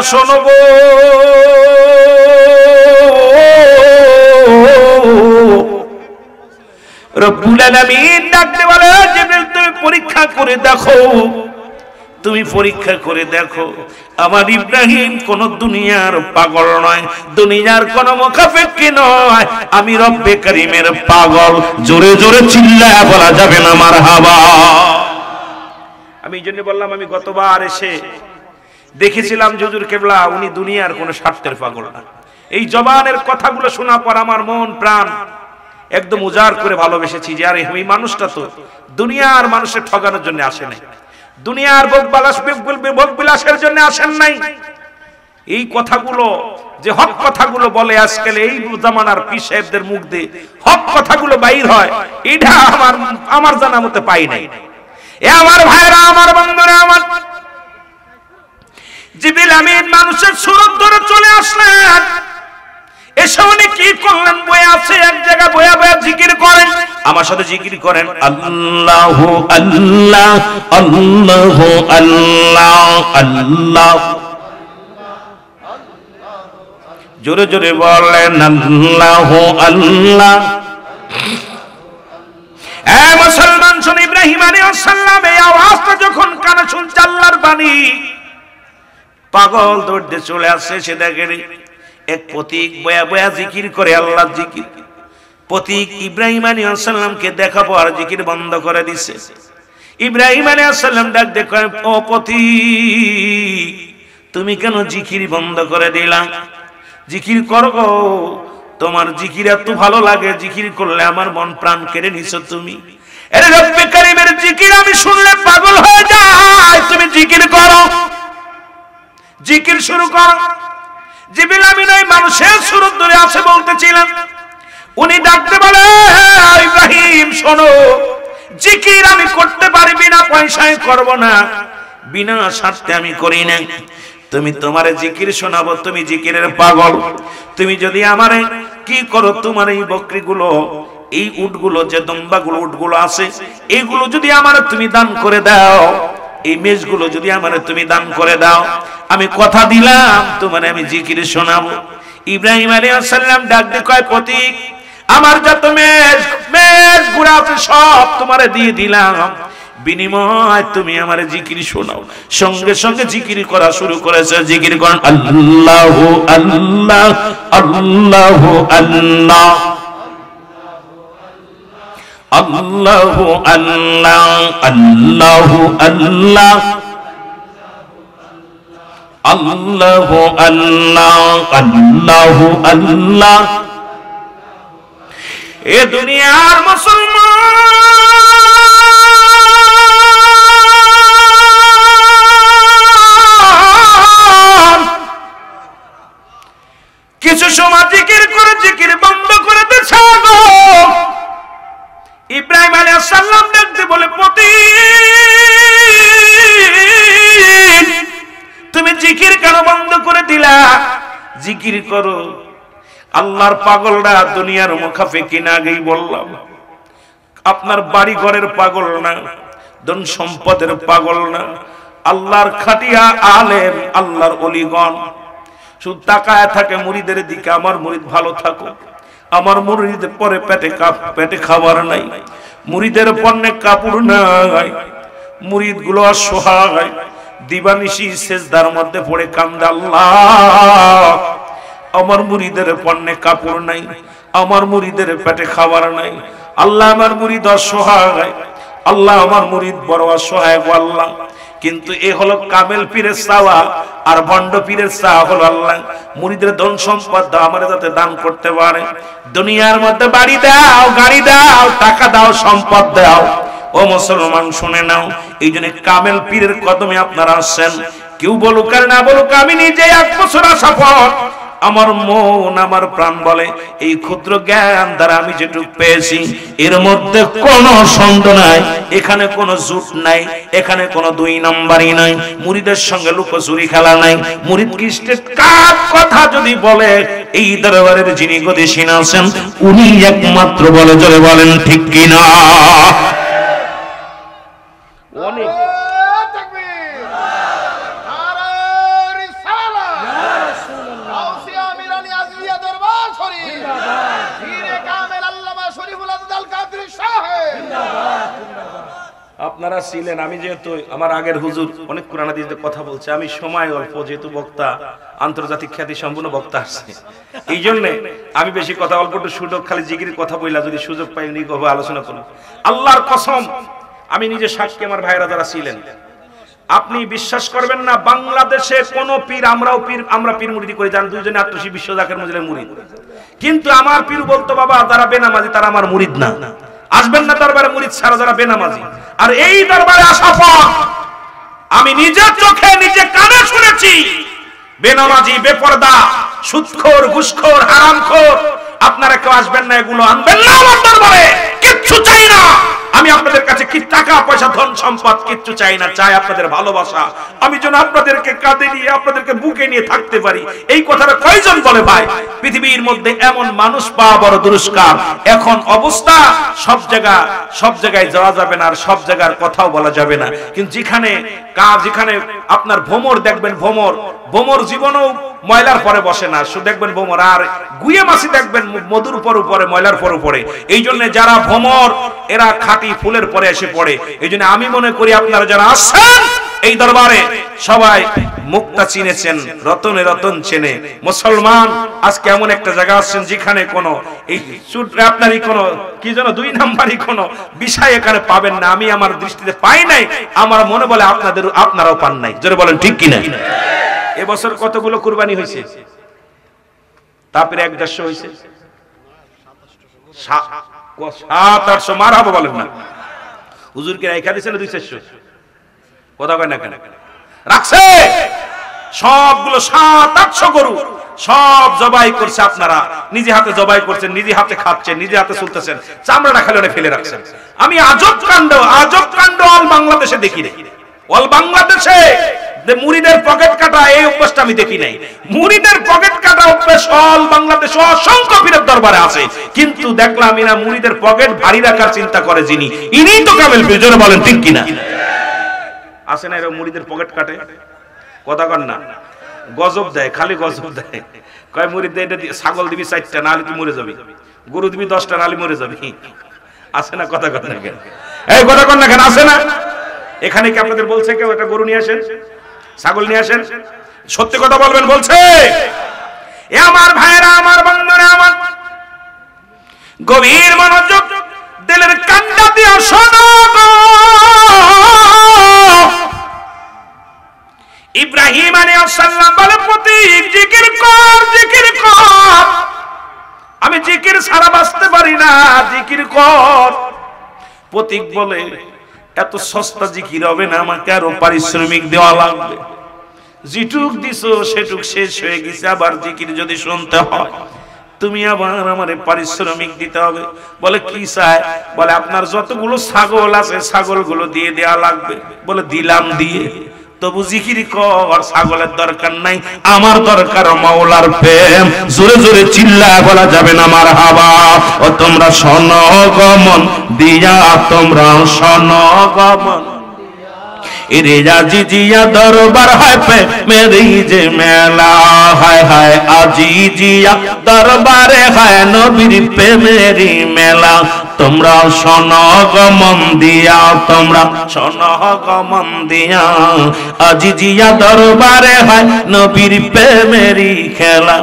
শোনো গো, রব্বুল আলামিন ডাকতে বলে জিবরিল তুমি পরীক্ষা করে দেখো, তুমি পরীক্ষা করে দেখো আমার ইব্রাহিম কোন দুনিয়ার পাগল নয়, দুনিয়ার কোন মুখাপেক্ষী নয়, আমি রব্বে কারীমের পাগল। জোরে জোরে চিল্লায়া বলা যাবে না মারহাবা। আমি এইজন্য বললাম, আমি গতবার এসে দেখেছিলাম হুজুর কেবলা উনি দুনিয়ার কোন স্বার্থের পাগল না। এই জবানের কথাগুলো শোনা পর আমার মন প্রাণ একদম উজাড় করে ভালোবেসেছি যে আরে এই মানুষটা তো দুনিয়ার মানুষের ঠগানোর জন্য আসে নাই, দুনিয়ার ভোগ বিলাসের জন্য আসেন নাই। এই কথাগুলো যে হক কথাগুলো বলে আজকাল এই জামানার পীর সাহেবদের মুখ দিয়ে হক কথাগুলো বাইর হয়, এটা আমার জানা মতে পাই নাই। এ আমার ভাইরা, আমার বন্ধুরা, আমার জিবরিল আমিন মানুষের সুরত ধরে চলে আসলেন। এসে উনি কি করলেন? বয়ে আছে এক জায়গায়, বয়া বয়া জিকির করেন। আমার সাথে জিকির করেন, আল্লাহু আল্লাহ আল্লাহু আল্লাহ আল্লাহ। জোরে জোরে বলেন আল্লাহু আল্লাহ। এ মুসলমান শুন, ইব্রাহিম আলাইহিস সালাম এই আওয়াজটা যখন কানে শুনছে আল্লাহর বাণী, পাগল দৌড়ে চলে আসছে। সে দেখে এক পথিক বয়া বয়া জিকির করে, আল্লাহর জিকির। পথিক ইব্রাহিম আলাইহিস সালামকে দেখাবো আর জিকির বন্ধ করে দিছে। ইব্রাহিম আলাইহিস সালাম ডাক দেখে, ও পথিক তুমি কেন জিকির বন্ধ করে দিলা? জিকির করো, তোমার জিকির এত ভালো লাগে, জিকির করলে আমার মন প্রাণ কেড়ে নিছো তুমি। আরে রব্বে কারীমের জিকির আমি শুনলে পাগল হয়ে যাই, তুমি জিকির করো, জিকির শুরু করো। জিবরিল আমিন ওই মানুষের সুরত ধরে আছে বলতেছিলেন। উনি ডাকতে বলে, ইব্রাহিম শোনো, জিকির আমি করতে পারি বিনা পয়সায় করব না, বিনা স্বার্থে আমি করি না। তুমি তোমারে জিকির শোনাবো, তুমি জিকিরের পাগল। তুমি যদি আমারে কি করো, তোমার এই বকরিগুলো, এই উটগুলো, যে দম্বাগুলো উটগুলো আছে, এইগুলো যদি আমারে তুমি দান করে দাও, এই মেজগুলো যদি আমারে তুমি দান করে দাও, আমি কথা দিলাম তোমারে আমি জিকির শোনাবো। ইব্রাহিম আলাইহিস সালাম ডাক দিয়ে কয়, পথিক আমার যত মেজ গুড়া আছে সব তোমারে দিয়ে দিলাম, বিনিময় তুমি আমারে জিকির শোনাও। সঙ্গে সঙ্গে জিকির করা শুরু করেছে। জিকির করেন আল্লাহু আল্লাহ আল্লাহু আল্লাহ আল্লাহু আল্লাহ আল্লাহু আল্লাহ আল্লাহু আল্লাহ আল্লাহু আল্লাহ। এ দুনিয়ার মুসলমান কিছু সময় জিকির করে জিকির বন্ধ করে দিচ্ছে গো। ইব্রাহিম আলাইহিস সালাম দেখতে বলে, পথিক তুমি জিকির কেন বন্ধ করে দিলা? জিকির করো। আল্লাহর পাগলরা দুনিয়ার মুখাপেক্ষী না, আগেই বললাম। আপনার বাড়ি ঘরের পাগল না, ধন সম্পদের পাগল না, আল্লাহর খাটিয়া আলেম, আল্লাহর ওলিগণ শুধু তাকায় থাকে মুরিদের দিকে, আমার মুরিদ ভালো থাকো, আমার মুরিদের পরে পেটে খাবার নাই, মুরিদের পণ্যে কাপড় নাই, মুরিদ গুলো অসহায়, দিবানিশি সেজদার মধ্যে পড়ে কান্দে, আল্লাহ আমার মুরিদের পণ্যে কাপড় নাই, আমার মুরিদের পেটে খাবার নাই, আল্লাহ আমার মুরিদ অসহায়, আল্লাহ আমার মুরিদ বড় অসহায় গো আল্লাহ। কিন্তু এ হলো কামেল পীরের চাওয়া, আর ভণ্ড পীরের চাওয়া হলো আল্লাহ মুরিদের ধন সম্পদ দাও, আমার যাতে দান করতে পারে। দুনিয়ার মধ্যে বাড়ি দাও, গাড়ি দাও, টাকা দাও, সম্পদ দাও। ও মুসলমান শুনে নাও, এই জন্য কামেল পীরের কদমে আপনারা আসছেন। কেউ বলুক আর না বলুক, আমি নিজে 1 বছর সফল, আমার মন আমার প্রাণ বলে এই ক্ষুদ্র জ্ঞান দ্বারা আমি যেটুকু পেয়েছি এর মধ্যে কোনো সন্দেহ নাই, এখানে কোনো জুট নাই, এখানে কোনো 2 নম্বরই নাই, মুরিদের সঙ্গে লুকোচুরি খেলা নাই। মুরিদ খ্রিস্টের কার কথা যদি বলে, এই দরবারের যিনি গদিসীন আছেন উনি একমাত্র বলে, জোরে বলেন ঠিক কিনা। অনেক আপনারা ছিলেন, আমি যেহেতু আমার আগের হুজুর অনেক কোরআন হাদিসে কথা বলছে, আমি সময় অল্প, যেহেতু বক্তা আন্তর্জাতিক খ্যাতি সম্পন্ন বক্তা আসছে, এই জন্য আমি বেশি কথা অল্প একটু সুযোগ খালি জিকিরের কথা বইলা যদি সুযোগ পাই নি করবো আলোচনা করবো। আল্লাহর কসম আমি নিজে সাক্ষী, আমার ভাইরা যারা ছিলেন, আপনি বিশ্বাস করবেন না, বাংলাদেশে কোন পীর, আমরাও পীর, আমরা পীর মুরিদি করে যান, দুইজনে আত্মসী বিশ্ব জাকের মজলিসের মুরিদ, কিন্তু আমার পীর বলতো বাবা যারা বেনামাজি তারা আমার মুরিদ না, আসবেন না দরবারে মুরিদ ছাড়া যারা বেনামাজি। আর এই দরবারে আসা পর আমি নিজের চোখে নিজে কানে শুনেছি বেনামাজি, বেপরদা, সুদখোর, ঘুষখোর, হারামখোর, আপনারা কেউ আসবেন না, এগুলো আনবেন না আমার দরবারে, কিচ্ছু চাই না আমি আপনাদের কাছে, কি টাকা পয়সা ধন সম্পদ কিচ্ছু চাই না, চাই আপনাদের ভালোবাসা, আমি যেন আপনাদেরকে কাঁধে নিয়ে আপনাদেরকে বুকে নিয়ে থাকতে পারি। এই কথাটা কয়জন বলে ভাই? পৃথিবীর মধ্যে এমন মানুষ পাওয়া বড় দুষ্কার। এখন অবস্থা সব জায়গায় যাওয়া যাবে না, আর সব জায়গার কথাও বলা যাবে না, কিন্তু যেখানে আপনার ভোমর দেখবেন, ভোমর জীবনও ময়লার পরে বসে না, শুধু দেখবেন ভোমর, আর গুয়ে মাছি দেখবেন মধুর উপরে ময়লার পরে। এই জন্য যারা ভোমর এরা খাঁটি ফুলের পরে এসে পড়ে। এই জন্য আমি মনে করি আপনারা যারা আসছেন এই দরবারে সবাই মুক্তা চিনেছেন, রতনে রতন চেনে। মুসলমান আজকে এমন একটা জায়গা আসছেন যেখানে কোনো এই আপনারই কোনো কি যেন 2 নাম্বারই কোনো বিষয় এখানে পাবেন না, আমি আমার দৃষ্টিতে পাই নাই, আমার মনে বলে আপনারাও পান নাই। জোরে বলেন ঠিক কিনা? এবছর কতগুলো কুরবানি হয়েছে? তারপরে 1-150 হয়েছে, 700-800 মারহাবা বলেন না। হুজুরকে রাইখা দিয়েছেন 200-400, কথা কয় না কেন? রাখছে সবগুলো 700-800 গরু সব জবাই করছে, আপনারা নিজে হাতে জবাই করছেন, নিজে হাতে খাচ্ছেন, নিজে হাতে চলতেছেন, চামড়াটা খালি ফেলে রাখছেন। আমি আজব কাণ্ড অল বাংলাদেশে দেখি রে, অল বাংলাদেশে মুরিদের পকেট কাটা এই অভ্যাসটা আমি দেখি নাই। মুরিদের পকেট কাটা অভ্যাস অল বাংলাদেশে অসংখ্য পীরের দরবারে আছে, কিন্তু দেখলাম এরা মুরিদের পকেট ভারী রাখার চিন্তা করে যিনি, ইনিই তো কামেল পীর। জোরে বলেন ঠিক কিনা? আছে না এরা মুরিদের পকেট কাটে, কথা কন না, গজব দেয়, খালি গজব দেয়, কয় মুরিদ দে, এটা ছাগল দিবি 4টা নাহলে তুই মরে যাবি, গরু দিবি 10টা নাহলে মরে যাবি। আছে না? কথা কন না কেন? এই কথা কন না কেন? আছে না? এখানে কি আপনাদের বলছে কেউ একটা গরু নিয়ে আসেন, ছাগল নিয়ে আসেন? সত্যি কথা বলবেন বলছে? এ আমার ভাইরা, আমার বন্ধুরা, আমার গভীর মনোযোগ দিলের কান্না দিয়ে শোনো। ইব্রাহিম আলাইহিস সালাম বলে প্রতীক জিকির কর, জিকির কর। আমি জিকির ছাড়া বাঁচতে পারি না, জিকির কর। প্রতীক বলে এত সস্তা জিকির হবে না, আমাকে আরো পারিশ্রমিক দেওয়া লাগবে, যেটুক দিছো সেটুক শেষ হয়ে গেছে, আবার জিকির যদি শুনতে হয় তুমি আবার আমারে পারিশ্রমিক দিতে হবে। বলে কি চাই? বলে আপনার যতগুলো ছাগল আছে ছাগলগুলো দিয়ে দেওয়া লাগবে। বলে দিলাম, দিয়ে তবু জিকির কর, ছাগলের দরকার নাই, আমার দরকার মাওলার প্রেম। জোরে জোরে চিল্লায় বলা যাবে না মারহাবা? ও তোমরা শোনো গমন দিয়া, তোমরা শোনো গমন এরে আজি জিয়া দরবার হয় পে মেরি যে মেলা, হায় হায় আজি জিয়া দরবারে হয় নবীর প্রেমেরি মেলা। তোমরা শোনো গমন দিয়া, তোমরা শোনো গমন দিয়া, আজি জিয়া দরবারে হয় নবীর প্রেমেরি খেলা।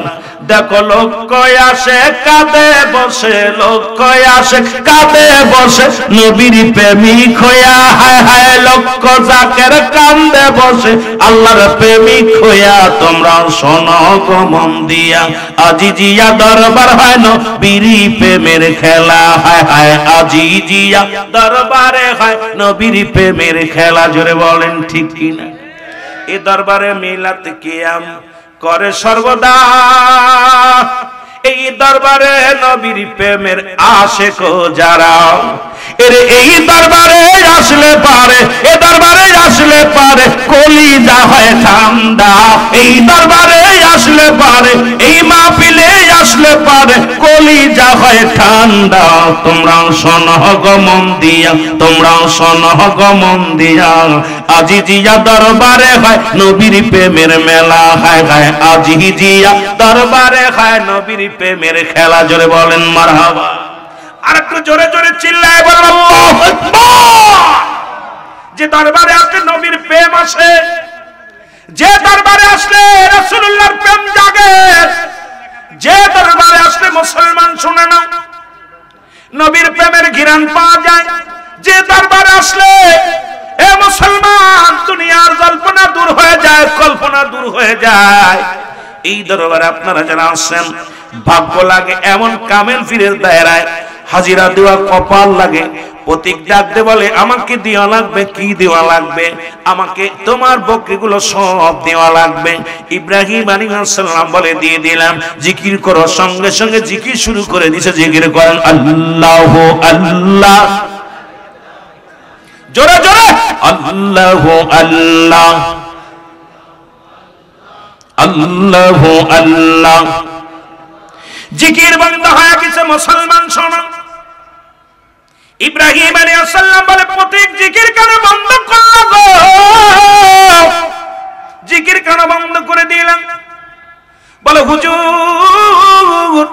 দেখো লোক আসে কাঁদে বসে, লোক আসে কাঁদে বসে নবীর প্রেমিক হইয়া, হায় হায় লোক জাকের কান্দে বসে আল্লাহর প্রেমিক হইয়া। তোমরা শোনো গমন দিয়া, আজি জিয়া দরবার হয় নবীর প্রেমের খেলা, হায় হায় আজি জিয়া দরবারে হয় নবীর প্রেমের খেলা। জোরে বলেন ঠিক কিনা? এ দরবারে মিলাত কিয়াম করে সর্বদা, এই দরবারে নবীর প্রেমের আশেক যারা, এর এই দরবারে আসলে পারে, এ দরবারে আসলে পারে কলিজা হয় ঠান্ডা। এই দরবারে আসলে পারে, এই মাহফিলে আসলে পারে কলিজা হয় ঠান্ডা। তোমরা শোনো গমন দিয়া, তোমরা শোনো গমন দিয়া, আজি জিয়া দরবারে হয় নবীর প্রেমের মেলা, হায় হায় আজি জিয়া দরবারে হয় নবীর প্রেমের খেলা। জোরে বলেন মারহাবা? আর একটু জোরে জোরে চিল্লায় বলেন আল্লাহু আকবার। যে দরবারে আসলে নবীর প্রেম আসে, যে দরবারে আসলে রাসূলুল্লাহর প্রেম জাগে, যে দরবারে আসলে মুসলমান শুনে না নবীর প্রেমের ঘিরান পাওয়া যায়, যে দরবারে আসলে এ মুসলমান দুনিয়ার জল্পনা দূর হয়ে যায়, কল্পনা দূর হয়ে যায়। এই দরবারে আপনারা যারা আসেন ভাগ্য লাগে, এমন কামেল পীরের দায়রায় হাজিরা দেওয়া কপাল লাগে। প্রতীক ডাকতে বলে আমাকে দেওয়া লাগবে, কি দেওয়া লাগবে? আমাকে তোমার বকরিগুলো সব দেওয়া লাগবে। ইব্রাহিম আলাইহিস সালাম বলে দিয়ে দিলাম। জিকির করো, সঙ্গে সঙ্গে জিকির শুরু করে দিয়েছে। জিকির করেন আল্লাহু আল্লাহ, জোরে জোরে আল্লাহু আল্লাহ, আল্লাহু আল্লাহ। জিকির বন্ধ হয়ে গেছে মুসলমান শোনো। ইব্রাহিম আলাইহিস সালাম বলে প্রতীক জিকির কেন বন্ধ করলো? জিকির কেন বন্ধ করে দিলেন? বলে হুজুর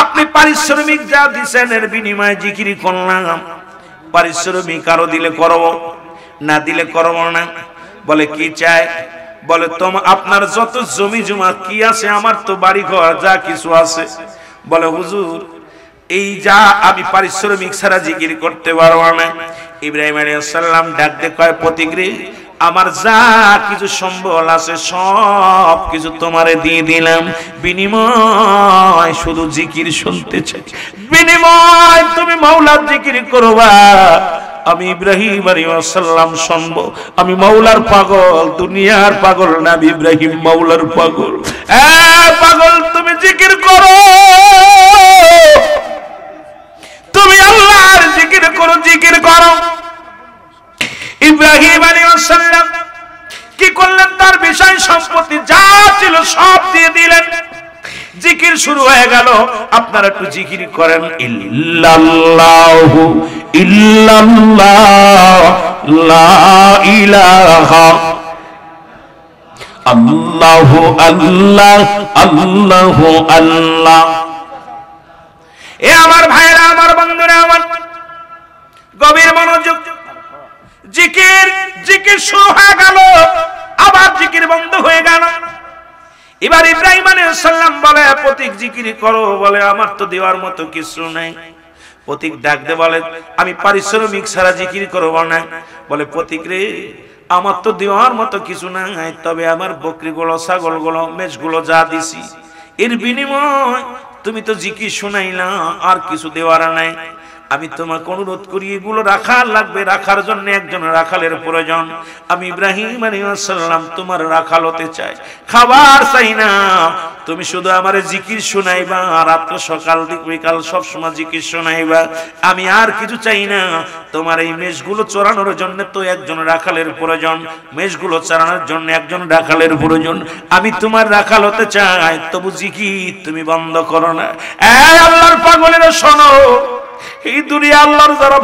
আপনি পারিশ্রমিক যা দিবেন এর বিনিময়ে জিকির করলাম, পারিশ্রমিক আরো দিলে করব, না দিলে করব না। বলে কি চাই? বলে আপনার যত জমি জমা কি আছে, আমার তো বাড়ি ঘর যা কিছু আছে। বলে হুজুর এই যা আমি পারিশ্রমিক ছাড়া জিকির করতে পারবো না। ইব্রাহিম আলাইহিস সালাম ডাক দিয়ে কয় প্রতিগ্রী আমার যা কিছু সম্বল আছে সব কিছু তোমারে দিয়ে দিলাম, বিনিময় শুধু জিকির শুনতে চাই, বিনিময় তুমি মাওলার জিকির করবা। আমি ইব্রাহিম আলাইহিস সালাম শুনবো। আমি মাওলার পাগল, দুনিয়ার পাগল না, ইব্রাহিম মাওলার পাগল। পাগল তুমি জিকির করো, তুমি আল্লাহর জিকির করো, জিকির করো। ইব্রাহিম আলাইহিস সালাম কি করলেন? তার বিষয় সম্পত্তি যা ছিল সব দিয়ে দিলেন। জিকির শুরু হয়ে গেল। আপনারা একটু জিকির করেন ইল্লাল্লাহু ইল্লাল্লাহ লা ইলাহা আল্লাহু আল্লাহ আল্লাহু আল্লাহ। এ আমার ভাইরা, আমার বন্ধুরা, আমার গভীর মনোযোগ। জিকির জিকির শুরু হয়ে গেল, আবার জিকির বন্ধ হয়ে গেল। এবার ইব্রাহিম আলাইহিস সালাম বলে প্রতীক জিকির করো। বলে আমার তো দেওয়ার মতো কিছু নাই। প্রতীক ডাক দে বলে আমি পারিশ্রমিক ছাড়া জিকির করব না। বলে প্রতীক রে আমার তো দেওয়ার মতো কিছু নাই, তবে আমার বকরিগুলো, ছাগলগুলো, মেষগুলো যা দিছি এর বিনিময় তুমি তো জিকির শুনাইলা, আর কিছু দেওয়ার নাই। আমি তোমাকে অনুরোধ করি এগুলো রাখার লাগবে, রাখার জন্য একজন রাখালের প্রয়োজন। আমি ইব্রাহিম আলাইহিস সালাম তোমার রাখাল হতে চাই, খাবার চাই না, তুমি শুধু আমারে জিকির শুনাইবা, রাত সকাল বিকাল সব সময় জিকির শুনাইবা। আমি আর কিছু চাই না। তোমার এই মেষগুলো চড়ানোর জন্য তো একজন রাখালের প্রয়োজন, মেষগুলো চড়ানোর জন্য একজন রাখালের প্রয়োজন। আমি তোমার রাখাল হতে চাই, তবু জিকির তুমি বন্ধ করো না। আল্লাহর পাগলেরা শোনো, এই দুনিয়া আল্লাহর যারা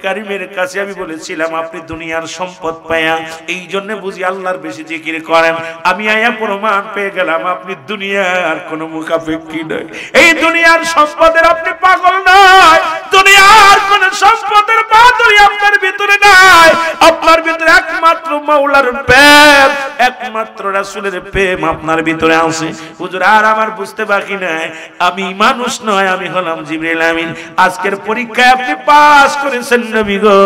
কারীমের কাছে আমি বলেছিলাম আপনি দুনিয়ার সম্পদ পায়া এই জন্য বুঝি আল্লাহর বেশি জিকির করেন। আমি আয়া প্রমাণ পেয়ে গেলাম আপনি দুনিয়ার কোনো মুখাপেক্ষী নয়, এই দুনিয়ার সম্পদের আপনি পাগল নয়, দুনিয়ার কোন সম্পদের বাদুরি আপনার ভিতরে নাই। আপনার ভিতরে একমাত্র মাওলার প্রেম, একমাত্র রাসূলের প্রেম আপনার ভিতরে আছে। হুজুর আর আমার বুঝতে বাকি নাই, আমি মানুষ নয়, আমি হলাম জিবরাইল আমিন। আজকের পরীক্ষায় আপনি পাস করেছেন নবী গো,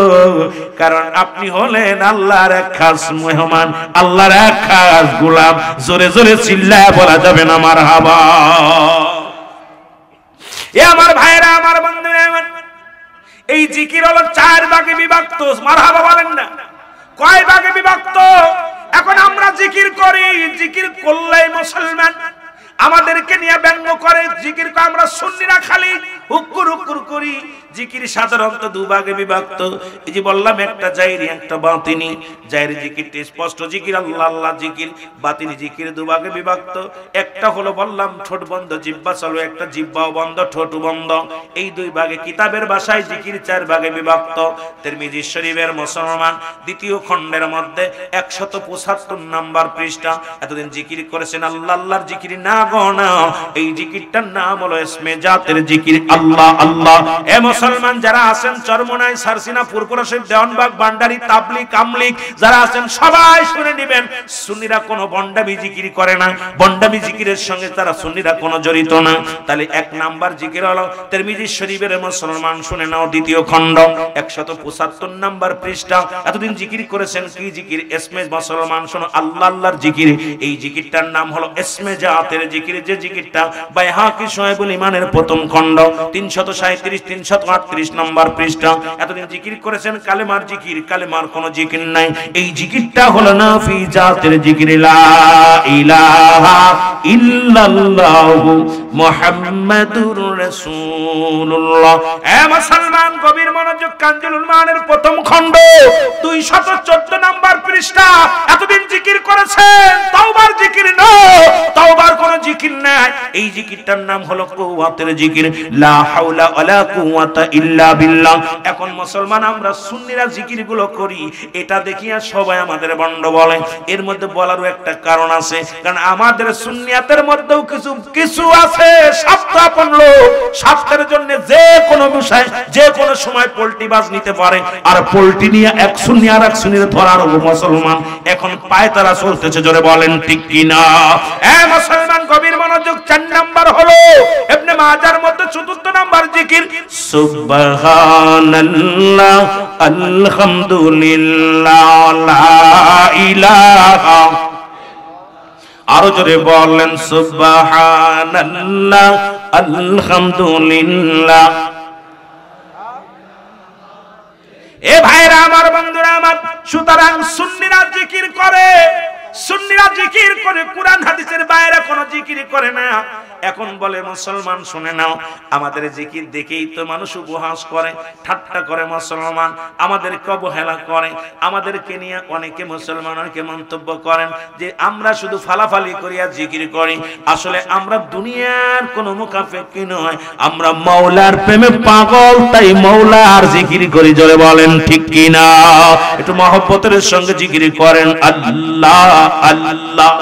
কারণ আপনি হলেন আল্লাহর এক খাস মেহমান, আল্লাহর এক খাস গোলাম। জোরে জোরে চিল্লায় বলা যাবে না মারহাবা। এ আমার ভাইরা, আমার বন্ধুরা, এই জিকির হলো 4 ভাগে বিভক্ত। মারহাবা বলেন না? কয় ভাগে বিভক্ত? এখন আমরা জিকির করি, জিকির করলে মুসলমান আমাদেরকে নিয়ে ব্যঙ্গ করে। জিকির আমরা সুন্নিরা খালি হুক্কুর হুক্কুর করি। জিকির সাধারণত 2 ভাগে বিভক্ত। এই যে বললাম একটা জাহিরি একটা বাতিনি। জাহিরি জিকিরটি স্পষ্ট জিকির, আল্লাহ আল্লাহ জিকির। বাতিনি জিকির 2 ভাগে বিভক্ত। একটা হলো বললাম ঠোঁট বন্ধ জিহ্বা চালু, একটা জিহ্বাও বন্ধ ঠোঁট বন্ধ। এই 2 ভাগে। কিতাবের ভাষায় জিকির 4 ভাগে বিভক্ত। তিরমিজি শরীফের মুসলমান 2য় খণ্ডের মধ্যে 175 নম্বর পৃষ্ঠা। এতদিন জিকির করেছেন আল্লাহ আল্লাহর জিকির না গো না, এই জিকিরটার নাম হলো ইসমে জাতের জিকির। আল্লাহ আল্লাহ। এ মুসলমান যারা আছেন চরমনাই, সারসিনা, পুরপুরাশরীফ, দেওয়ানবাগ, বান্ডারি, তাবলিগ, কামলিগ যারা আছেন সবাই শুনে নেবেন, সুন্নিরা কোনো বন্ডামি জিকির করে না, বন্ডামি জিকিরের সঙ্গে তারা সুন্নিরা কোনো জড়িত না। তাহলে এক নাম্বার জিকির হলো তিরমিজি শরীফের মুসলমান শুনে নাও দ্বিতীয় খণ্ড 175 নাম্বার পৃষ্ঠা। এতদিন জিকির করেছেন কি জিকির? ইসমে মুসলমান শোনো, আল্লাহ আল্লাহর জিকির। এই জিকিরটার নাম হলো ইসমে জাতের জিকির, যে জিকিরটা বাইহাকি শুআয়বুল ঈমানের প্রথম খণ্ড 337 338 নাম্বার পৃষ্ঠা। এতদিন জিকির করেছেন কালেমার জিকির, কালেমার কোনো জিকির নাই। এই জিকিরটা হলো নাফি জাতের জিকির, লা ইলাহা ইল্লাল্লাহু মুহাম্মাদুর রাসূলুল্লাহ। এ মুসলমান গভীর মনোযোগ, কানজুল মানের প্রথম খণ্ড 214 নাম্বার পৃষ্ঠা। এতদিন জিকির করেছেন, তাওবার জিকির নয়, তাওবার কোনো জিকির নাই। এই জিকিরটার নাম হলো কুওয়াতের জিকির, লা হাওলা ওয়ালা কুওয়াতা ইল্লা বিল্লাহ। এখন মুসলমান আমরা সুন্নিরা জিকিরগুলো করি, এটা দেখিয়া সবাই আমাদের বন্ড বলে। এর মধ্যে বলারও একটা কারণ আছে, কারণ আমাদের সুন্নিয়াতের মধ্যেও কিছু কিছু আছে স্বার্থাপন লোক, স্বার্থের জন্য যে কোনো বিষয় যে কোনো সময় পোল্টিবাজ নিতে পারে, আর পোল্টি নিয়ে এক সুন্নি আর এক সুন্নির ধরার মুসলমান এখন পায় তারা চলতেছে। জোরে বলেন ঠিক কিনা? এ মুসলমান গভীর মনোযোগ, 4 নাম্বার হলো ইবনে মাজার মধ্যে 4th নাম্বার জিকির, সুবহানাল্লাহ আলহামদুলিল্লাহ লা ইলাহা। আরো জোরে বলেন সুবহানাল্লাহ আলহামদুলিল্লাহ। এ ভাইরা আমার, বন্ধুরা আমার, সুতরাং সুন্নিরা জিকির করে, সুন্নিরা জিকির করে, কুরআন হাদিসের বাইরে কোনো জিকির করে না। এখন বলে মুসলমান শুনে নাও, আমাদের জিকির দেখেই তো মানুষ উপহাস করে, ঠাট্টা করে, মুসলমান আমাদেরকে অবহেলা করে, আমাদেরকে নিয়ে অনেকে মুসলমানকে মন্তব্য করেন যে আমরা শুধু ফালাফালি করিয়া জিকির করি। আসলে আমরা দুনিয়ার কোনো মুখাপেক্ষী নয়, আমরা মাওলার প্রেমে পাগল, তাই মাওলার জিকির করি। জোরে বলেন ঠিক কিনা? একটু মহব্বতের সঙ্গে জিকির করেন, আল্লাহ আল্লাহ।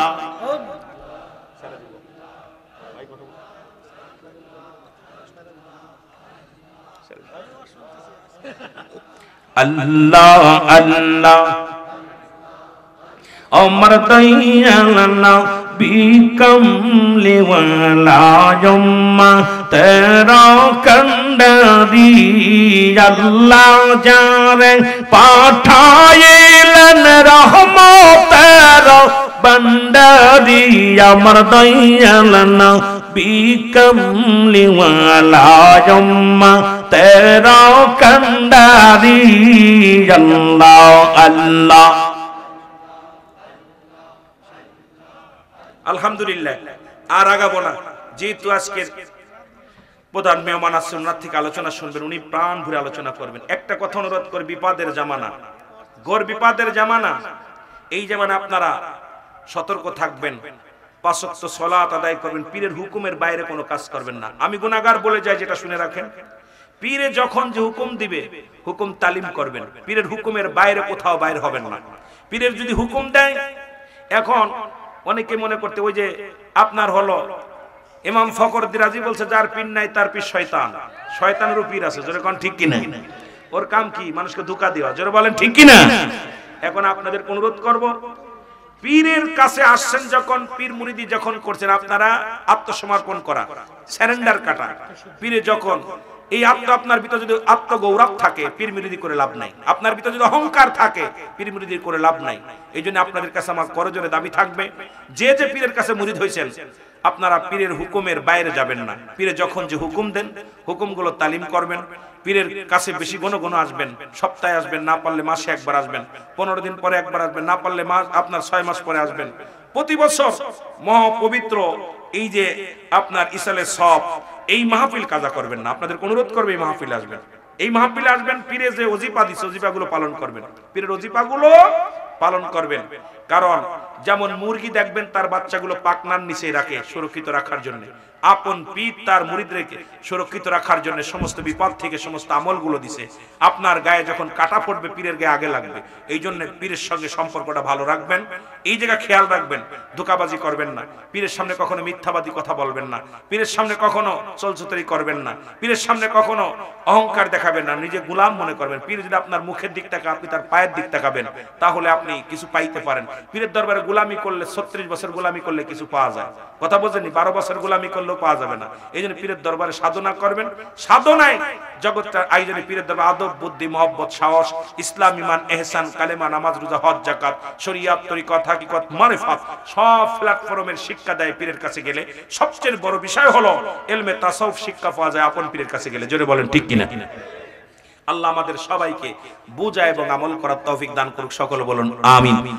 আল্লাহ আল্লাহ ওমর দয়ালনা বিকমলি ওয়ালা জম্মা তেরা কন্ডারি। আল্লাহ যারে পাঠাইলেন রহমতের বন্ডারি, আমার দয়ালনা বিকমলি ওয়ালা জম্মা তেরা কন্ডারি। আল্লাহ আল্লাহ। আলহামদুলিল্লাহ। আর আগাবো না, যেহেতু আজকে প্রধান মেহমান আসছেন, ওনার থেকে আলোচনা শুনবেন, উনি প্রাণ ভরে আলোচনা করবেন। একটা কথা অনুরোধ করে, বিপদের জামানা, ঘোর বিপদের জামানা, এই জামানা আপনারা সতর্ক থাকবেন, 5 ওয়াক্ত সালাত আদায় করবেন, পীরের হুকুমের বাইরে কোনো কাজ করবেন না। আমি গুনাহগার বলে যাই, যেটা শুনে রাখেন, পীরে যখন যে হুকুম দিবে হুকুম তালিম করবেন, পীরের হুকুমের বাইরে কোথাও বাইরে হবেন না। পীরের যদি হুকুম দেয়, এখন অনেকে মনে করতে, ওই যে আপনার হলো ইমাম ফখরুদ্দিন রাজি বলছে, যার পীর নাই তার পীর শয়তান, শয়তানেরও পীর আছে। জোরে কোন ঠিক কিনা? ওর কাম কি? মানুষকে ধোঁকা দেওয়া। জোরে বলেন ঠিক কিনা? এখন আপনাদের অনুরোধ করব, পীরের কাছে আসছেন যখন, পীর মুরিদি যখন করছেন, আপনারা আত্মসমর্পণ করা, সারেন্ডার কাটা। পীরে যখন এই আপনার ভিতরে যদি আত্মগৌরব থাকে, পীর মুরিদি করে লাভ নাই। আপনার ভিতরে যদি অহংকার থাকে, পীর মুরিদি করে লাভ নাই। এই জন্য আপনাদের কাছে আমার করজোরে দাবি থাকবে, যে যে পীরের কাছে মুরিদ হয়েছেন, আপনারা পীরের হুকুমের বাইরে যাবেন না। পীরে যখন যে হুকুম দেন, হুকুমগুলো তালিম করবেন। পীরের কাছে বেশি ঘন ঘন আসবেন, সপ্তাহে আসবেন, না পারলে মাসে একবার আসবেন, 15 দিন পরে একবার আসবেন, না পারলে আপনার 6 মাস পরে আসবেন। প্রতি বছর মহাপবিত্র এই যে আপনার ইসালের সব এই মাহফিল কাজা করবেন না। আপনাদের অনুরোধ করবে, এই মাহফিল আসবেন, এই মাহফিলে আসবেন। পীরে যে ওজিফা দিচ্ছে, ওজিফাগুলো পালন করবেন, পীরের ওজিফাগুলো পালন করবেন। কারণ যেমন মুরগি দেখবেন তার বাচ্চাগুলো পাকনার নিচে রাখে সুরক্ষিত রাখার জন্য, আপন পীর তার মুরিদদেরকে সুরক্ষিত রাখার জন্য সমস্ত বিপদ থেকে সমস্ত আমলগুলো দিছে। আপনার গায়ে যখন কাটা পড়বে পীরের গায়ে আগে লাগবে, এই জন্য পীরের সঙ্গে সম্পর্কটা ভালো রাখবেন। এই জায়গা খেয়াল রাখবেন, ধোঁকাবাজি করবেন না, পীরের সামনে কখনো মিথ্যাবাদী কথা বলবেন না, পীরের সামনে কখনো চলচুতরি করবেন না, পীরের সামনে কখনো অহংকার দেখাবেন না, নিজে গোলাম মনে করবেন। পীর যদি আপনার মুখের দিক তাকায়, আপনি তার পায়ের দিক তাকাবেন, তাহলে আপনি কিছু পাইতে পারেন। পীরের দরবারে গোলামি করলে 36 বছর গোলামি করলে কিছু পাওয়া যায়, কথা বোঝেননি? 12 বছর গোলামি করলেও পাওয়া যাবে না। এই জন্য পীরের দরবারে সাধনা করবেন, সাধনায় জগৎটার আয়োজনে পীরের দরবারে আদব, বুদ্ধি, মহব্বত, সাহস, ইসলাম, ইমান, এহসান, কালেমা, নামাজ, রোজা, হজ, যাকাত, শরীয়ত, তরিকত, হাকিকত, মারিফাত সব প্ল্যাটফর্মের শিক্ষা দেয় পীরের কাছে গেলে। সবচেয়ে বড় বিষয় হলো ইলমে তাসাউফ শিক্ষা পাওয়া যায় আপন পীরের কাছে গেলে। জোরে বলেন ঠিক কিনা? আল্লাহ আমাদের সবাইকে বুঝা এবং আমল করার তৌফিক দান করুক, সকলে বলুন আমিন।